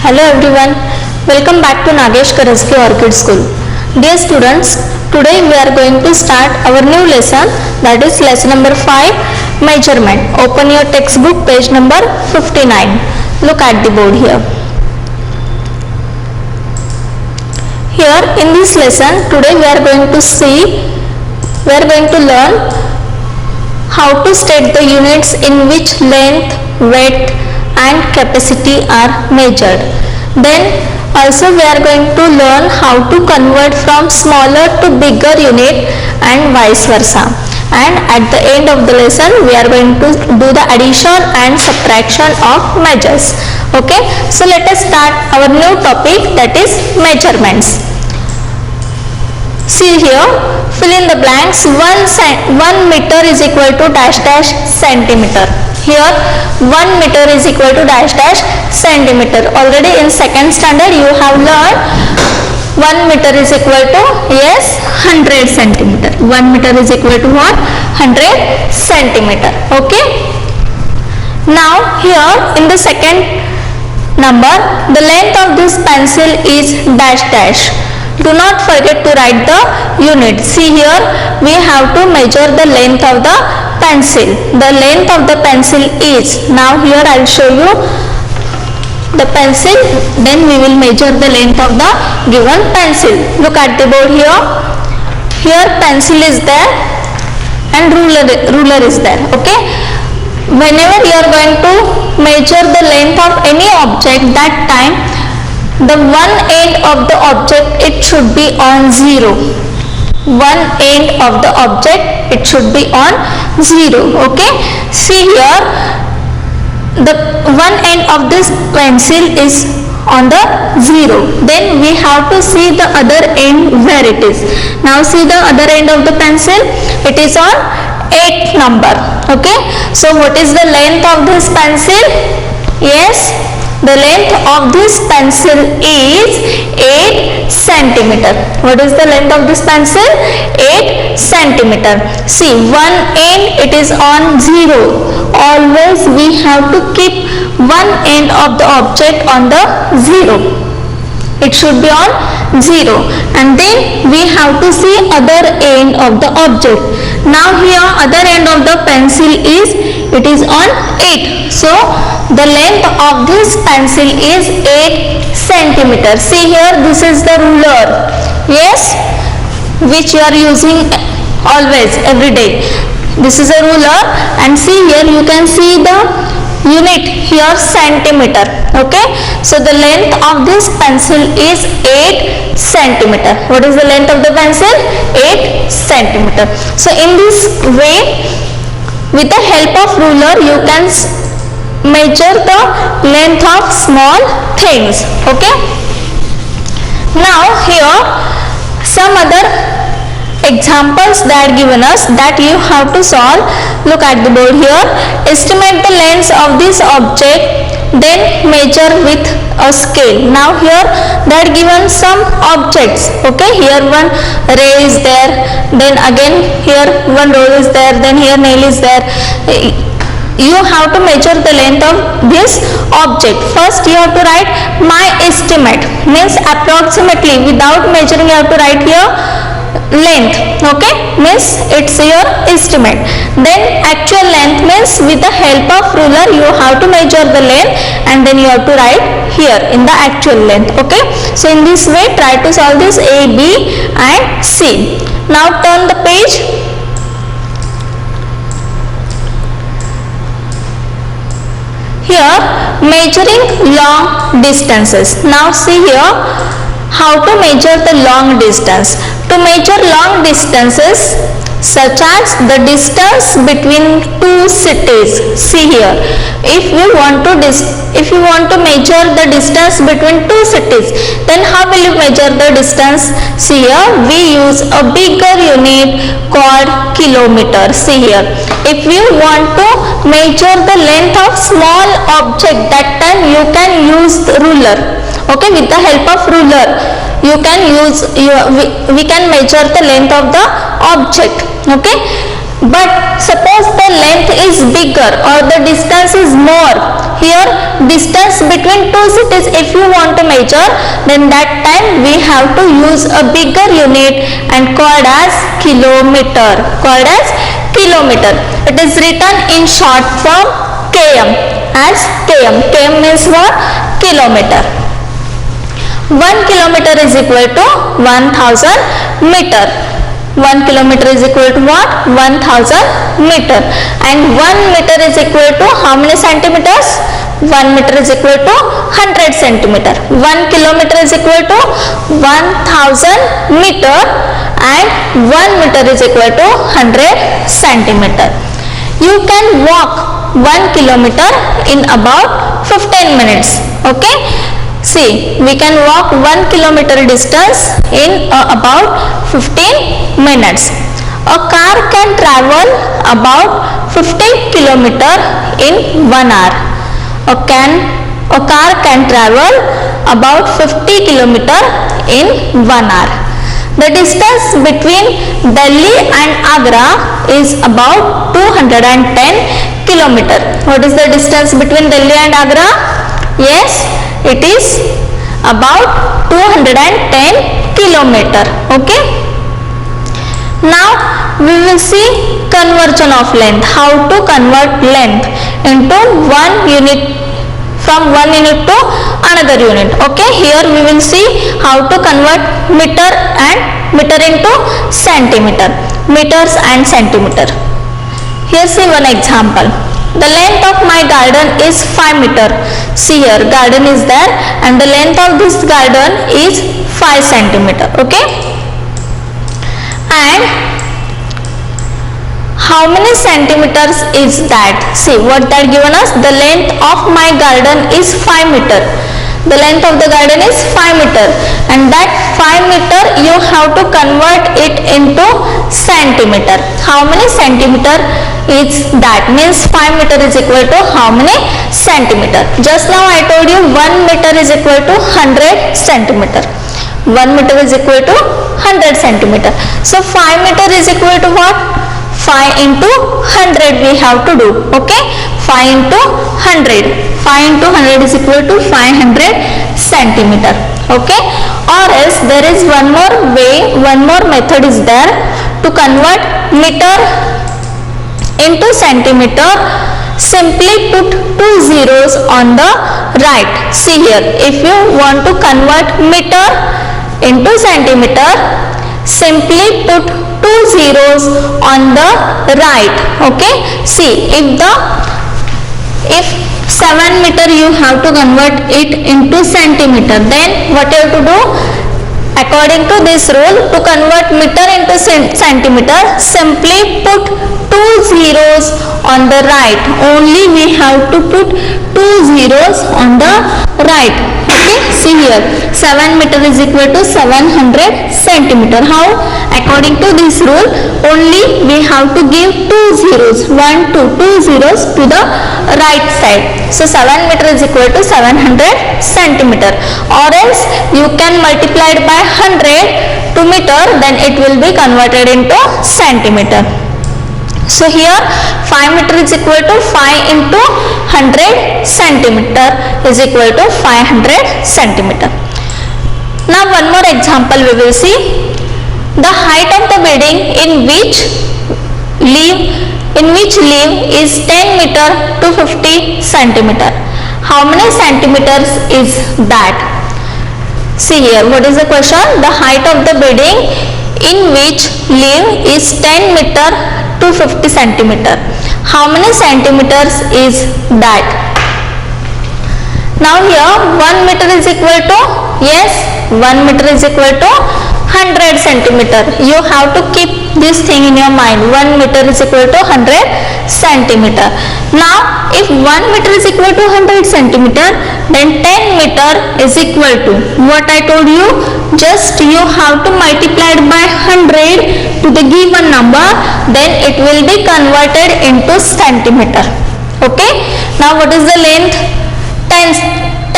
Hello everyone, welcome back to Nagesh Karajagi Orchid School. Dear students, today we are going to start our new lesson, that is lesson number 5, measurement. Open your textbook page number 59. Look at the board here. Here in this lesson, today we are going to learn how to state the units in which length, weight and capacity are measured. Then also we are going to learn how to convert from smaller to bigger unit and vice versa. And at the end of the lesson we are going to do the addition and subtraction of measures. Okay, so let us start our new topic, that is measurements. See here, fill in the blanks. 1 meter is equal to dash dash centimeter. Here 1 meter is equal to dash dash centimeter. Already in second standard you have learned 1 meter is equal to 100 centimeter. 1 meter is equal to what? 100 centimeter. Okay. Now here in the second number, the length of this pencil is dash dash. Do not forget to write the unit. See here, we have to measure the length of the pencil. The length of the pencil is, now here I will show you the pencil, then we will measure the length of the given pencil. Look at the board here. Here pencil is there and ruler is there. Okay. Whenever you are going to measure the length of any object, that time the one end of the object, it should be on 0. One end of the object, it should be on 0. Okay. See here, the one end of this pencil is on the 0. Then we have to see the other end where it is. Now see the other end of the pencil, it is on 8th number. Okay. So what is the length of this pencil? Yes, the length of this pencil is 8 centimeter. What is the length of this pencil? 8 centimeter. See, one end it is on 0. Always we have to keep one end of the object on the 0. It should be on 0. And then we have to see other end of the object. Now here other end of the pencil is, it is on 8. So the length of this pencil is 8 centimeter. See here, this is the ruler. Yes, which you are using always, every day. This is a ruler, and see here you can see the unit here, centimeter. Okay, so the length of this pencil is 8 centimeter. What is the length of the pencil? 8 centimeter. So in this way, with the help of ruler you can measure the length of small things. Okay. Now here some other examples that given us that you have to solve. Look at the board here. Estimate the length of this object, then measure with a scale. Now here they are given some objects. Okay, here one ray is there, then again here one roll is there, then here nail is there. You have to measure the length of this object. First you have to write my estimate, means approximately, without measuring you have to write here length. Okay, means it's your estimate. Then actual length means with the help of ruler you have to measure the length and then you have to write here in the actual length. Okay, so in this way try to solve this A, B and C. Now turn the page. Here measuring long distances. Now see here how to measure the long distance. To measure long distances such as the distance between two cities. See here, if you want to measure the distance between two cities, then how will you measure the distance? See here, we use a bigger unit called kilometer. See here, if you want to measure the length of small object, that time you can use the ruler. Okay, with the help of ruler you can use, we can measure the length of the object. Okay, But suppose the length is bigger or the distance is more, here distance between two cities if you want to measure, then that time we have to use a bigger unit and called as kilometer. It is written in short form km as km. Km means what? Kilometer. 1 kilometer is equal to 1000 meter. 1 kilometer is equal to what? 1000 meter. And 1 meter is equal to how many centimeters? 1 meter is equal to 100 centimeter. 1 kilometer is equal to 1000 meter and 1 meter is equal to 100 centimeter. You can walk 1 kilometer in about 15 minutes. Okay. See, we can walk 1 kilometer distance in about 15 minutes. A car can travel about 50 kilometer in 1 hour. A car can travel about 50 kilometer in 1 hour. The distance between Delhi and Agra is about 210 kilometer. What is the distance between Delhi and Agra? Yes, it is about 210 kilometer. Okay. Now we will see conversion of length. How to convert length into one unit, from one unit to another unit. Okay. Here we will see how to convert meter into centimeter. Meters and centimeter. Here see one example. The length of my garden is 5 meter. See here, garden is there and the length of this garden is 5 centimeter. Okay. And how many centimeters is that? See what that given us. The length of my garden is 5 meter. The length of the garden is 5 meter and that 5 meter you have to convert it into centimeter. How many centimeter is that? Means 5 meter is equal to how many centimeter? Just now I told you 1 meter is equal to 100 centimeter. 1 meter is equal to 100 centimeter. So 5 meter is equal to what? 5 into 100 we have to do. Okay. 5 into 100. 5 into 100 is equal to 500 centimeter. Okay. Or else there is one more way, one more method is there to convert meter into centimeter. Simply put two zeros on the right. See here, if you want to convert meter into centimeter, simply put two zeros on the right. Okay. See, if 7 meter you have to convert it into centimeter, then what you have to do? According to this rule, to convert meter into centimeter, simply put two zeros on the right. Only we have to put two zeros on the right. Okay, see here, 7 meter is equal to 700 centimeter. How? According to this rule, only we have to give two zeros, 1, 2, two zeros to the right side. So 7 meter is equal to 700 centimeter. Or else you can multiply it by 100 to meter, then it will be converted into centimeter. So here 5 meter is equal to 5 into 100 centimeter is equal to 500 centimeter. Now one more example we will see. The height of the building in which live is 10 meter to 50 centimeter. How many centimeters is that? See here, what is the question? The height of the building in which live is 10 meter to 50 centimeter. How many centimeters is that? Now here 1 meter is equal to, yes, 1 meter is equal to 100 centimeter. You have to keep this thing in your mind. 1 meter is equal to 100 centimeter. Now if 1 meter is equal to 100 centimeter, then 10 meter is equal to what I told you. Just you have to multiply it by 100 to the given number, then it will be converted into centimeter. Okay. Now what is the length?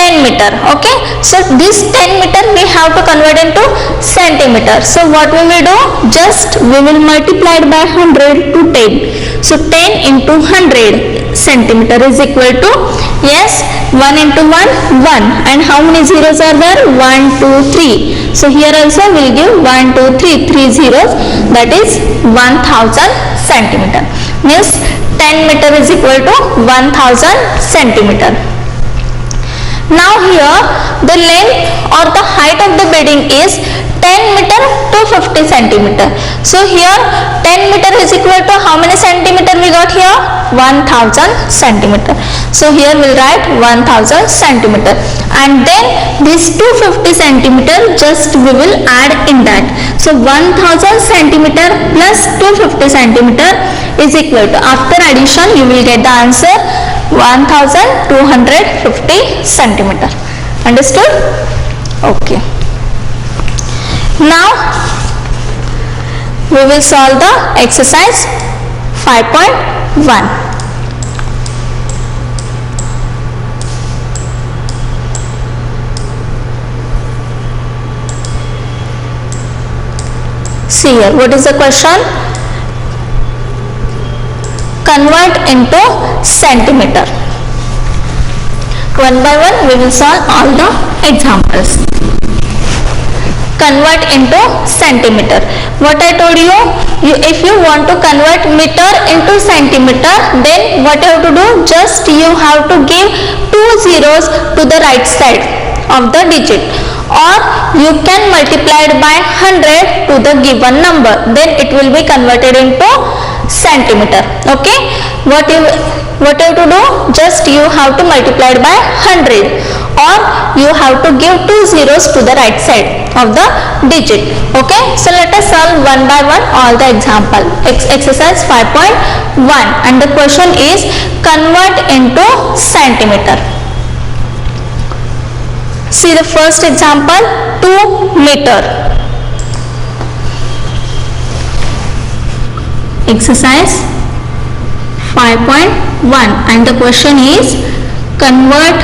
10 meter. Okay. So this 10 meter we have to convert into centimeter. So what we will do? Just we will multiply it by 100 to 10. So 10 into 100 centimeter is equal to, yes, 1 into 1, 1, and how many zeros are there? 1, 2, 3. So here also we will give 1, 2, 3, 3 zeros, that is 1000 centimeter. Means 10 meter is equal to 1000 centimeter. Now here the length or the height of the bedding is 10 meter to 50 centimeter. So here 10 meter is equal to how many centimeter we got here? 1000 centimeter. So here we will write 1000 centimeter, and then this 250 centimeter just we will add in that. So 1000 centimeter plus 250 centimeter is equal to, after addition you will get the answer 1250 centimeter. Understood? Okay. Now we will solve the exercise 5.1. See here, what is the question? Convert into centimeter. One by one we will solve all the examples. Convert into centimeter. What I told you, if you want to convert meter into centimeter, then what you have to do, just you have to give 2 zeros to the right side of the digit, or you can multiply it by 100 to the given number, then it will be converted into centimeter. Okay, what you have to do, just you have to multiply it by 100, or you have to give 2 zeros to the right side of the digit. Okay, so let us solve one by one all the example. Exercise 5.1, and the question is convert into centimeter. See the first example, 2 meter. Exercise 5.1, and the question is convert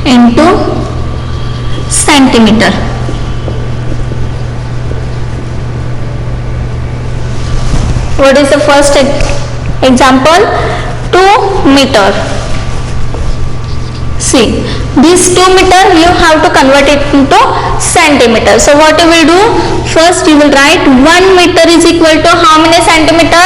into centimeter. What is the first example? 2 meter. See, this 2 meter you have to convert it into centimeter. So what you will do, first you will write 1 meter is equal to how many centimeter?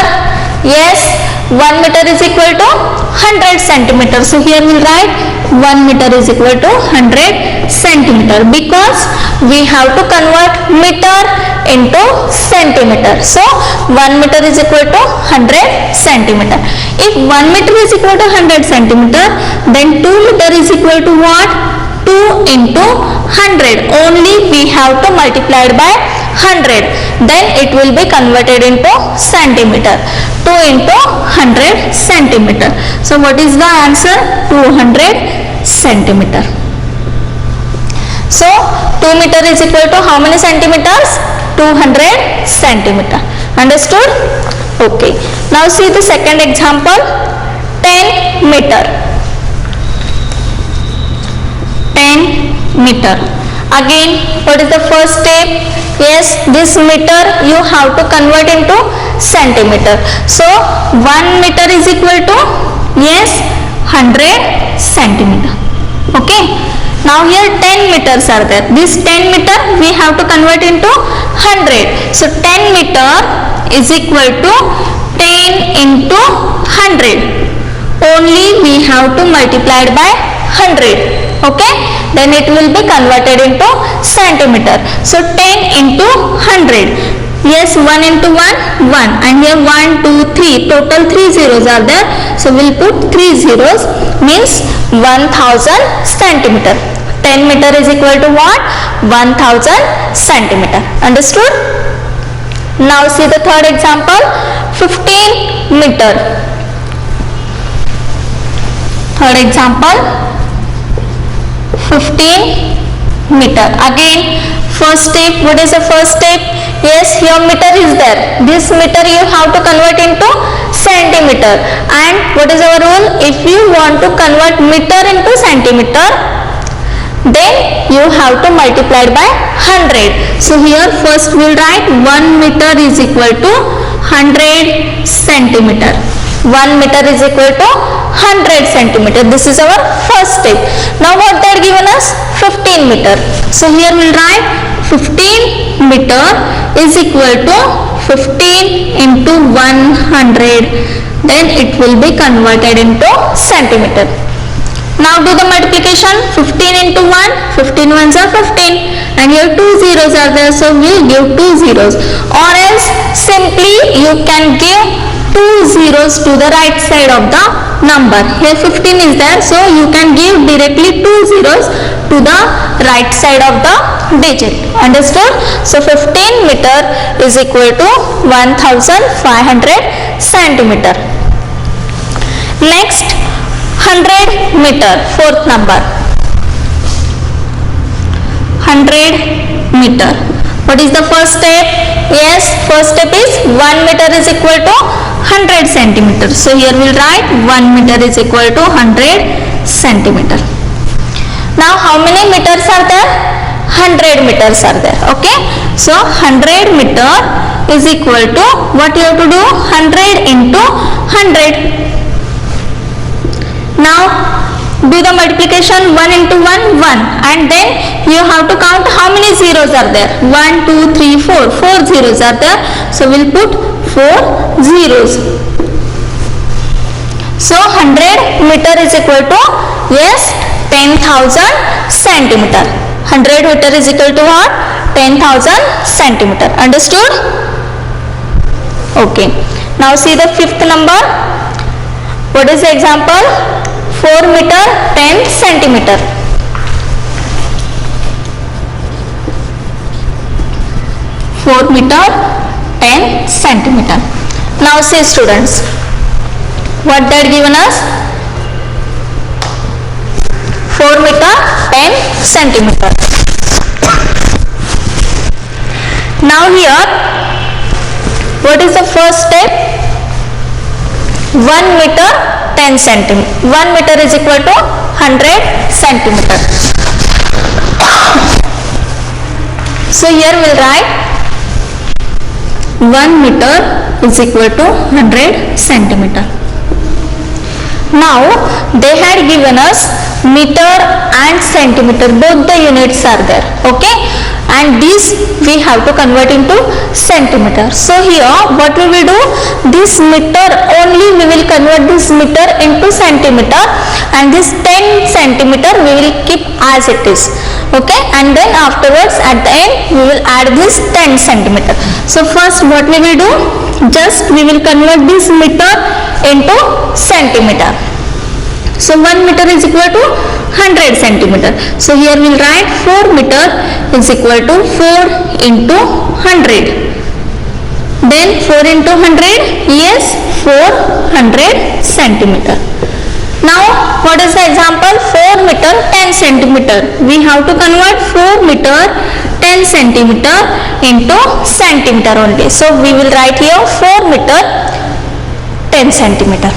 Yes, 1 meter is equal to 100 centimeter. So here we will write 1 meter is equal to 100 centimeter, because we have to convert meter into centimeter. So 1 meter is equal to 100 centimeter. If 1 meter is equal to 100 centimeter, then 2 meter is equal to what? 2 into 100. Only we have to multiply it by 100. Then it will be converted into centimeter. 2 into 100 centimeter. So what is the answer? 200 centimeter. So 2 meter is equal to how many centimeters? 200 centimeter. Understood? Okay. Now see the second example, 10 meter. 10 meter. Again, what is the first step? Yes, this meter you have to convert into centimeter. So 1 meter is equal to, yes, 100 centimeter. Okay. Now here 10 meters are there. This 10 meter we have to convert into 100. So 10 meter is equal to 10 into 100. Only we have to multiply it by 100. Okay, then it will be converted into centimeter. So 10 into 100. Yes, 1 into 1, 1, and here 1, 2, 3, total 3 zeros are there. So we'll put 3 zeros, means 1000 centimeter. 10 meter is equal to what? 1000 centimeter. Understood? Now see the third example, 15 meter. Third example, 15 meter. Again, first step, what is the first step? Yes, here meter is there. This meter you have to convert into centimeter. And what is our rule? If you want to convert meter into centimeter, then you have to multiply it by 100. So here first we will write 1 meter is equal to 100 centimeter. 1 meter is equal to 100 centimeter. This is our first step. Now what they are given us? 15 meter. So here we will write 15 meter is equal to 15 into 100. Then it will be converted into centimeter. Now do the multiplication. 15 into 1, 15 ones are 15, and here 2 zeros are there, so we'll give 2 zeros, or else simply you can give 2 zeros to the right side of the number. Here 15 is there, so you can give directly 2 zeros to the right side of the digit. Understood? So 15 meter is equal to 1500 centimeter. Next, 100 meter, fourth number. 100 meter. What is the first step? Yes, first step is 1 meter is equal to 100 centimeter. So here we will write 1 meter is equal to 100 centimeter. Now how many meters are there? 100 meters are there. Okay. So 100 meter is equal to, what you have to do? 100 into 100. Now do the multiplication. 1 into 1, 1, and then you have to count how many zeros are there. 1, 2, 3, 4. 4 zeros are there. So we'll put 4 zeros. So 100 meter is equal to, yes, 10,000 centimeter. 100 meter is equal to what? 10,000 centimeter. Understood? Okay. Now see the fifth number. What is the example? 4 meter 10 centimeter. 4 meter 10 centimeter. Now see students, what they are given us? 4 meter 10 centimeter. Now here, what is the first step? 1 meter 10 centimeter. 1 meter is equal to 100 centimeter. So here we will write 1 meter is equal to 100 centimeter. Now they had given us meter and centimeter, both the units are there. Okay, and this we have to convert into centimeter. So here what we will do, this meter only we will convert this meter into centimeter, and this 10 centimeter we will keep as it is. Okay, and then afterwards at the end we will add this 10 centimeter. So first what we will do, just we will convert this meter into centimeter. So 1 meter is equal to 100 centimeter. So here we will write 4 meter is equal to 4 into 100. Then 4 into 100, yes, 400 centimeter. Now what is the example? 4 meter 10 centimeter. We have to convert 4 meter 10 centimeter into centimeter only. So we will write here 4 meter 10 centimeter.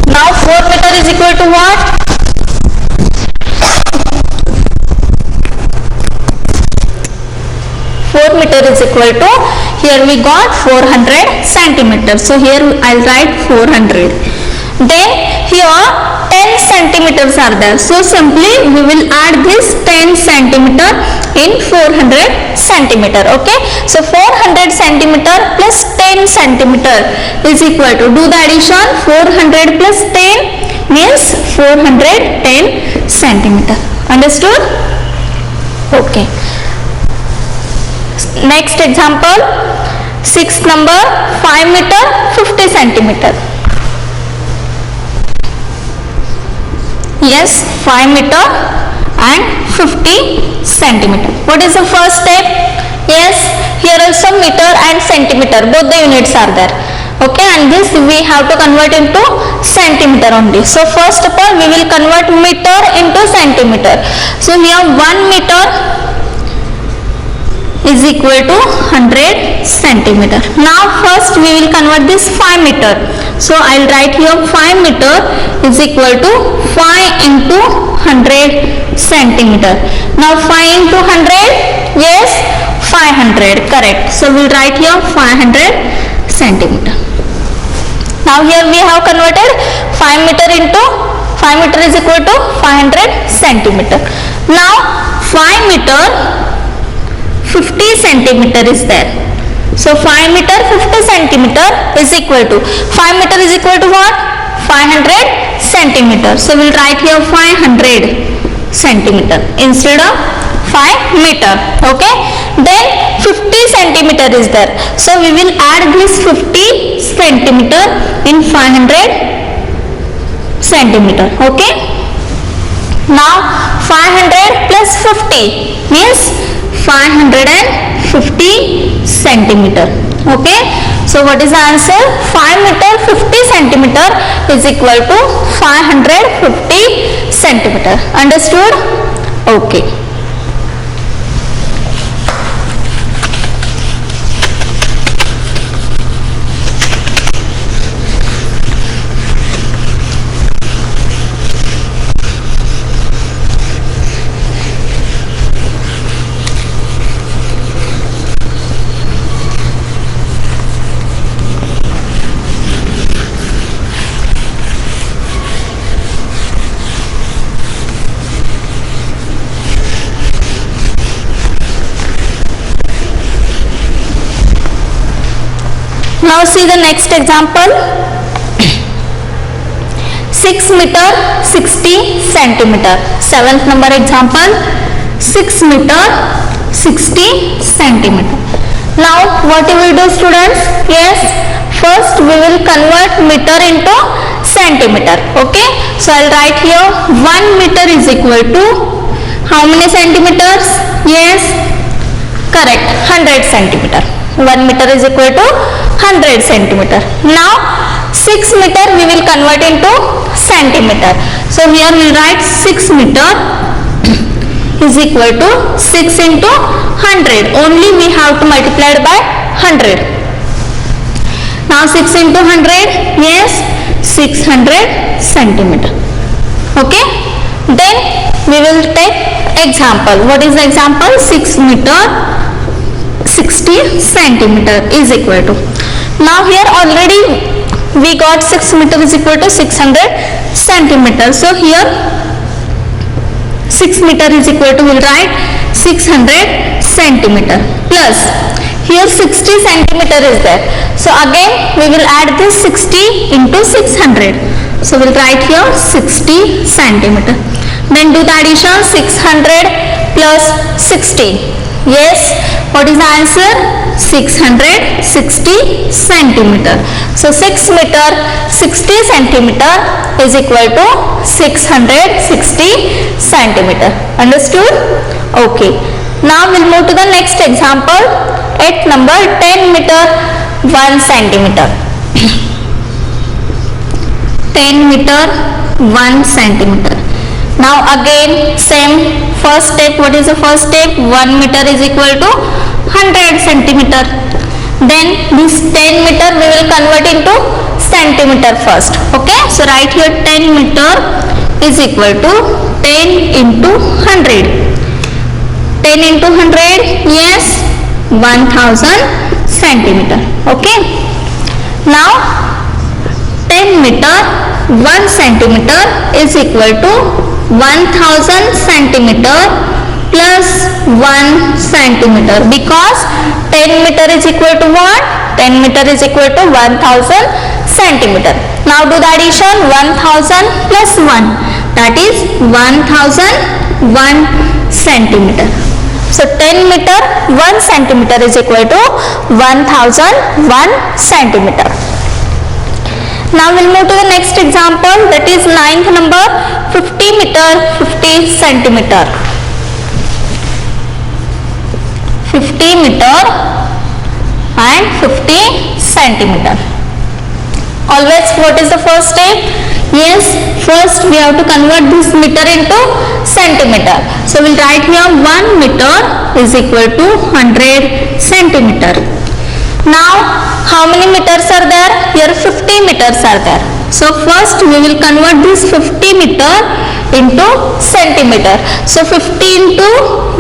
Now 4 meter is equal to what? 4 meter is equal to, here we got 400 centimeter. So here I'll write 400. Then here 10 centimeters are there. So simply we will add this 10 centimeter in 400 centimeter. Okay. So 400 centimeter plus 10 centimeter is equal to, do the addition, 400 plus 10 means 410 centimeter. Understood? Okay. Next example, sixth number, 5 meter 50 centimeter. Yes, 5 meter and 50 centimeter. What is the first step? Yes, here also meter and centimeter, both the units are there. Okay, and this we have to convert into centimeter only. So first of all we will convert meter into centimeter. So here 1 meter is equal to 100 centimeter. Now first we will convert this 5 meter. So I will write here 5 meter is equal to 5 into 100 centimeter. Now 5 into 100, yes, 500, correct. So we will write here 500 centimeter. Now here we have converted 5 meter into 5 meter is equal to 500 centimeter. Now 5 meter 50 centimeter is there. So 5 meter 50 centimeter is equal to 5 meter is equal to what? 500 centimeter. So we will write here 500 centimeter instead of 5 meter. Okay. Then 50 centimeter is there. So we will add this 50 centimeter in 500 centimeter. Okay. Now 500 plus 50 means 550 centimeter. Okay. So what is the answer? 5 meter 50 centimeter is equal to 550 centimeter. Understood? Okay. Now see the next example. 6 meter 60 centimeter. 7th number example. 6 meter 60 centimeter. Now what we will do, students? Yes, first we will convert meter into centimeter. Okay. So I will write here 1 meter is equal to how many centimeters? Yes, correct, 100 centimeter. 1 meter is equal to 100 centimeter. Now 6 meter we will convert into centimeter. So here we will write 6 meter is equal to 6 into 100. Only we have to multiply by 100. Now 6 into 100, yes, 600 centimeter. Okay. Then we will take example. What is the example? 6 meter 60 centimeter is equal to. Now here already we got 6 meter is equal to 600 centimeter. So here 6 meter is equal to, we will write 600 centimeter plus here 60 centimeter is there. So again we will add this 60 into 600. So we will write here 60 centimeter. Then do the addition, 600 plus 60. Yes, what is the answer? 660 centimeter. So 6 meter 60 centimeter is equal to 660 centimeter. Understood? Okay. Now we'll move to the next example at number 10 meter 1 centimeter. 10 meter 1 centimeter. Now again same first step. What is the first step? 1 meter is equal to 100 centimeter. Then this 10 meter we will convert into centimeter first. Okay. So write here 10 meter is equal to 10 into 100. 10 into 100, yes, 1000 centimeter. Okay. Now 10 meter 1 centimeter is equal to 1000 centimeter plus 1 centimeter, because 10 meter is equal to what? 10 meter is equal to 1000 centimeter. Now do the addition, 1000 plus 1, that is 1001 centimeter. So 10 meter 1 centimeter is equal to 1001 centimeter. Now we'll move to the next example, that is 9th number, 50 meter 50 centimeter. 50 meter and 50 centimeter. Always what is the first step? Yes, first we have to convert this meter into centimeter. So we'll write here 1 meter is equal to 100 centimeter. Now how many meters are there? Here 50 meters are there. So first we will convert this 50 meter into centimeter. So 50 into,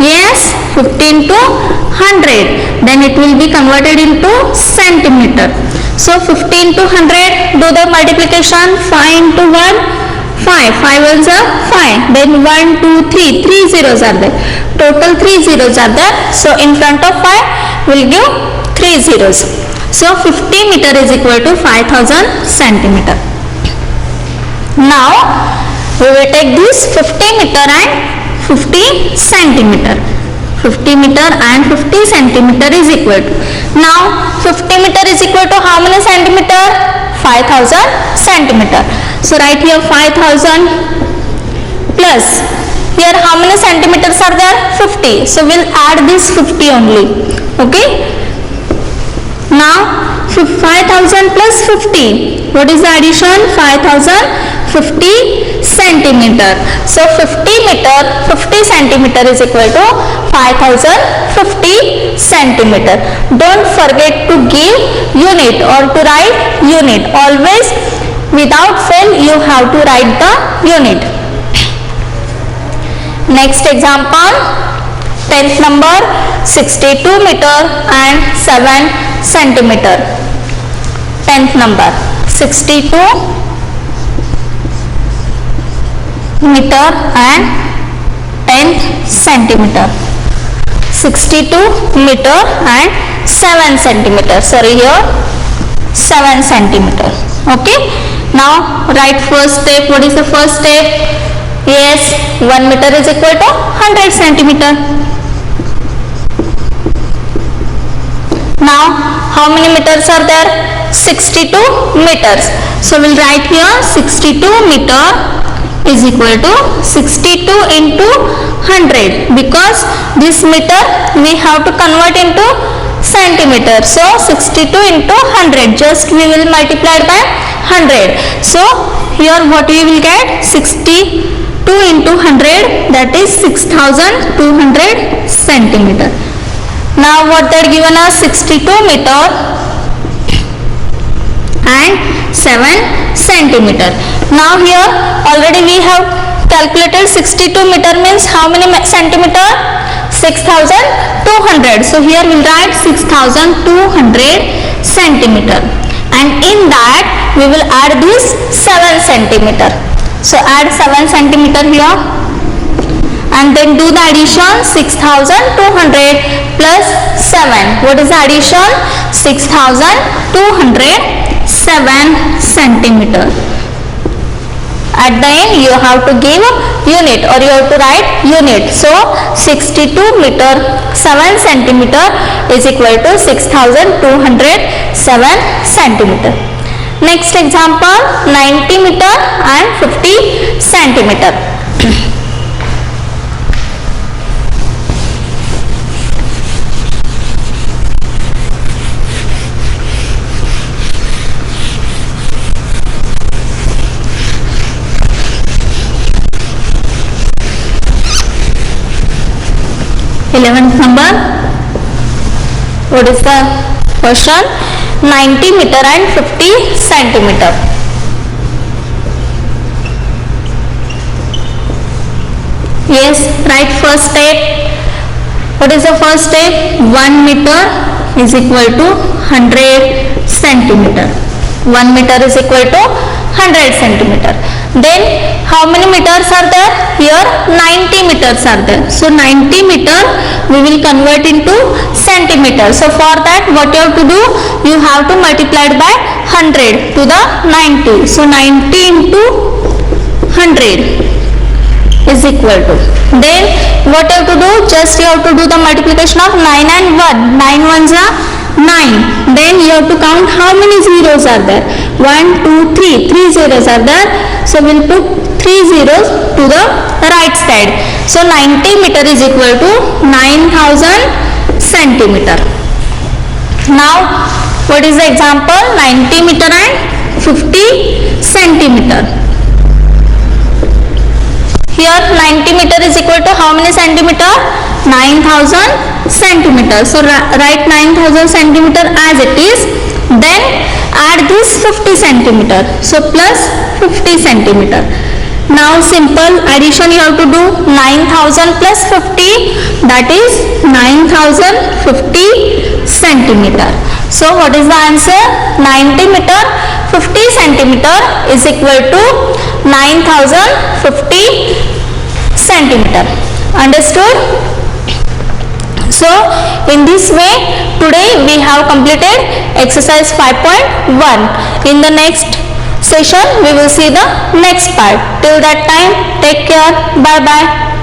yes, 50 into 100. Then it will be converted into centimeter. So 50 into 100, do the multiplication. 5 into 1, 5. 5 ones are 5. Then 1, 2, 3. 3 zeros are there. Total 3 zeros are there. So in front of 5 will give 3 zeros. So 50 meter is equal to 5000 centimeter. Now we will take this 50 meter and 50 centimeter. 50 meter and 50 centimeter is equal to. Now 50 meter is equal to how many centimeter? 5000 centimeter. So write here 5000 plus. Here how many centimeters are there? 50. So we'll add this 50 only. Okay. Now 5000 plus 50. What is the addition? 5050 centimeter. So 50 meter, 50 centimeter is equal to 5050 centimeter. Don't forget to give unit or to write unit. Always without fail you have to write the unit. Next example, 10th number, 62 meter and 7 centimeter. 10th number, 62 meter and 10 centimeter. 62 meter and 7 centimeter. Sorry, here 7 centimeter. Okay. Now write first step. What is the first step? Yes, 1 meter is equal to 100 centimeter. Now how many meters are there? 62 meters. So we'll write here 62 meter is equal to 62 into 100, because this meter we have to convert into centimeter. So 62 into 100, just we will multiply by 100. So here what we will get? 62 into 100, that is 6200 centimeter. Now what they are given us? 62 meter and 7 centimeter. Now here already we have calculated 62 meter means how many centimeter? 6200. So here we will write 6200 centimeter, and in that we will add this 7 centimeter. So add 7 centimeter here and then do the addition. 6200 plus 7. What is the addition? 6207 centimeter. At the end you have to give unit or you have to write unit. So 62 meter 7 centimeter is equal to 6207 centimeter. Next example, 90 meter and 50 centimeter. Eleventh number. What is the question? 90 meter and 50 centimeter. Yes, write first step. What is the first step? 1 meter is equal to 100 centimeter. 1 meter is equal to 100 centimeter. Then how many meters are there? Here 90 meters are there. So 90 meter we will convert into centimeter. So for that what you have to do? You have to multiply it by 100 to the 90. So 90 into 100 is equal to. Then what you have to do? Just you have to do the multiplication of 9 and 1. 9 ones are 9. Then you have to count how many zeros are there. 1, 2, 3. 3 zeros are there. So we will put 3 zeros to the right side. So 90 meter is equal to 9000 centimeter. Now what is the example? 90 meter and 50 centimeter. Here 90 meter is equal to how many centimeter? 9000 centimeter. So write 9000 centimeter as it is. Then add this 50 centimeter. So plus 50 centimeter. Now simple addition you have to do. 9000 plus 50, that is 9050 centimeter. So what is the answer? 90 meter 50 centimeter is equal to 9050 centimeter. Understood? So in this way today we have completed exercise 5.1. In the next session we will see the next part. Till that time, take care. Bye bye.